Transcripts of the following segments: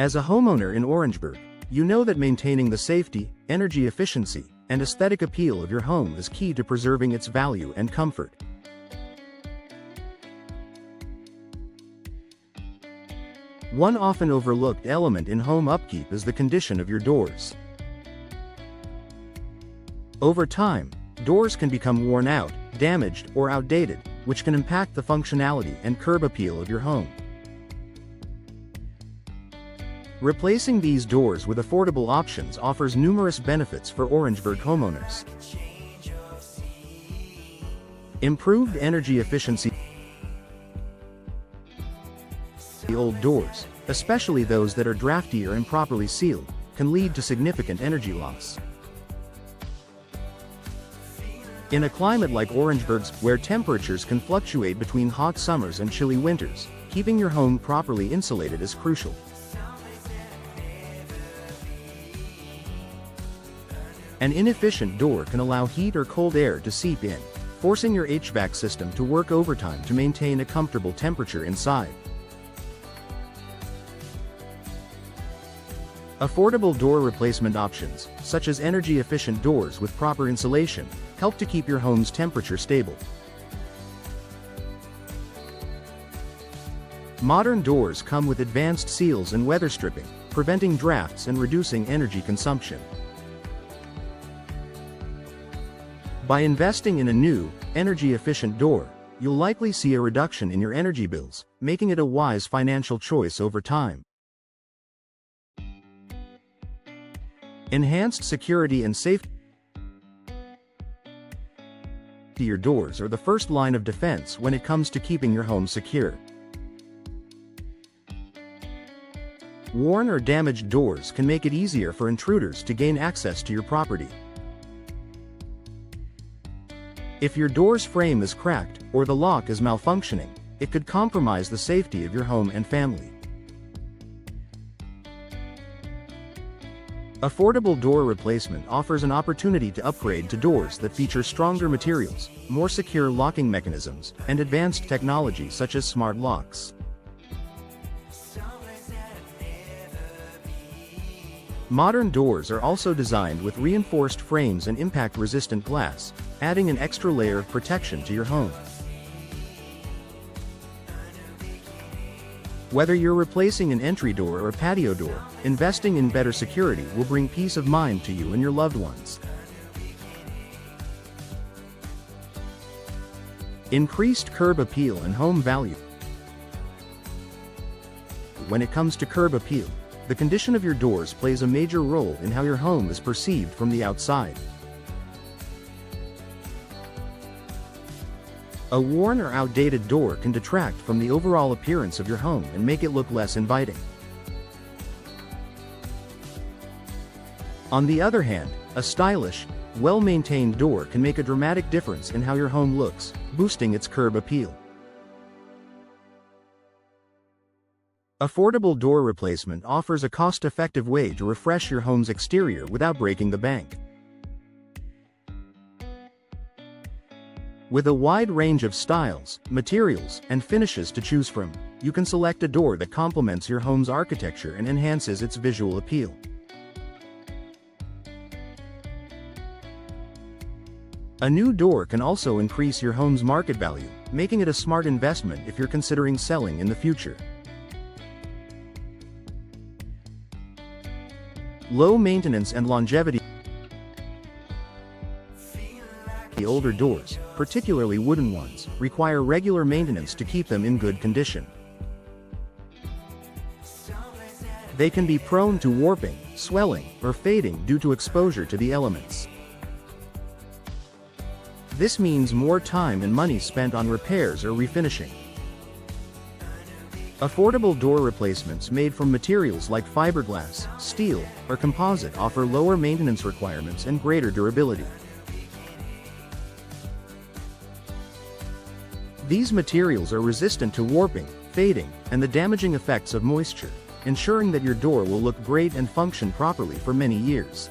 As a homeowner in Orangeburg, you know that maintaining the safety, energy efficiency, and aesthetic appeal of your home is key to preserving its value and comfort. One often overlooked element in home upkeep is the condition of your doors. Over time, doors can become worn out, damaged, or outdated, which can impact the functionality and curb appeal of your home. Replacing these doors with affordable options offers numerous benefits for Orangeburg homeowners. Improved energy efficiency. Old doors, especially those that are drafty or improperly sealed, can lead to significant energy loss. In a climate like Orangeburg's, where temperatures can fluctuate between hot summers and chilly winters, keeping your home properly insulated is crucial. An inefficient door can allow heat or cold air to seep in, forcing your HVAC system to work overtime to maintain a comfortable temperature inside. Affordable door replacement options, such as energy-efficient doors with proper insulation, help to keep your home's temperature stable. Modern doors come with advanced seals and weather stripping, preventing drafts and reducing energy consumption. By investing in a new, energy-efficient door, you'll likely see a reduction in your energy bills, making it a wise financial choice over time. Enhanced security and safety. Your doors are the first line of defense when it comes to keeping your home secure. Worn or damaged doors can make it easier for intruders to gain access to your property. If your door's frame is cracked, or the lock is malfunctioning, it could compromise the safety of your home and family. Affordable door replacement offers an opportunity to upgrade to doors that feature stronger materials, more secure locking mechanisms, and advanced technology such as smart locks. Modern doors are also designed with reinforced frames and impact-resistant glass, adding an extra layer of protection to your home. Whether you're replacing an entry door or a patio door, investing in better security will bring peace of mind to you and your loved ones. Increased curb appeal and home value. When it comes to curb appeal, the condition of your doors plays a major role in how your home is perceived from the outside. A worn or outdated door can detract from the overall appearance of your home and make it look less inviting. On the other hand, a stylish, well-maintained door can make a dramatic difference in how your home looks, boosting its curb appeal. Affordable door replacement offers a cost-effective way to refresh your home's exterior without breaking the bank. With a wide range of styles, materials, and finishes to choose from, you can select a door that complements your home's architecture and enhances its visual appeal. A new door can also increase your home's market value, making it a smart investment if you're considering selling in the future. Low maintenance and longevity. Older doors, particularly wooden ones, require regular maintenance to keep them in good condition. They can be prone to warping, swelling, or fading due to exposure to the elements. This means more time and money spent on repairs or refinishing. Affordable door replacements made from materials like fiberglass, steel, or composite offer lower maintenance requirements and greater durability. These materials are resistant to warping, fading, and the damaging effects of moisture, ensuring that your door will look great and function properly for many years.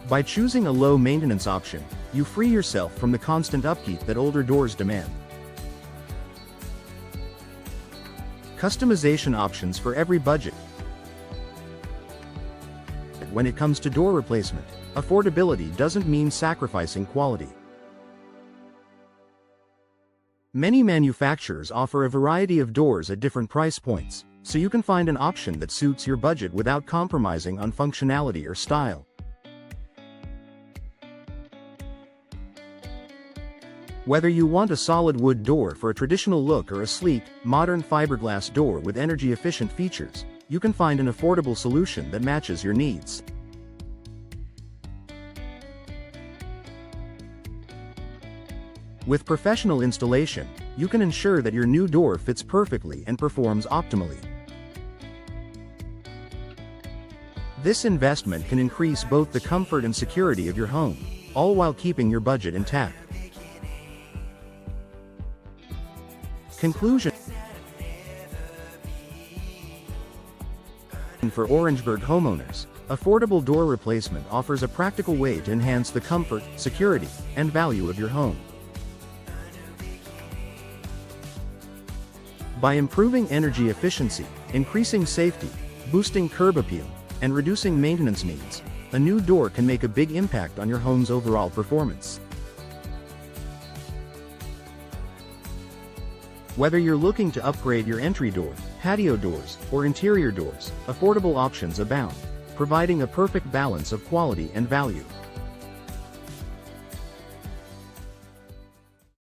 By choosing a low-maintenance option, you free yourself from the constant upkeep that older doors demand. Customization options for every budget. When it comes to door replacement, affordability doesn't mean sacrificing quality. Many manufacturers offer a variety of doors at different price points, so you can find an option that suits your budget without compromising on functionality or style. Whether you want a solid wood door for a traditional look or a sleek, modern fiberglass door with energy-efficient features, you can find an affordable solution that matches your needs. With professional installation, you can ensure that your new door fits perfectly and performs optimally. This investment can increase both the comfort and security of your home, all while keeping your budget intact. Conclusion. For Orangeburg homeowners, affordable door replacement offers a practical way to enhance the comfort, security, and value of your home. By improving energy efficiency, increasing safety, boosting curb appeal, and reducing maintenance needs, a new door can make a big impact on your home's overall performance. Whether you're looking to upgrade your entry door, patio doors, or interior doors, affordable options abound, providing a perfect balance of quality and value.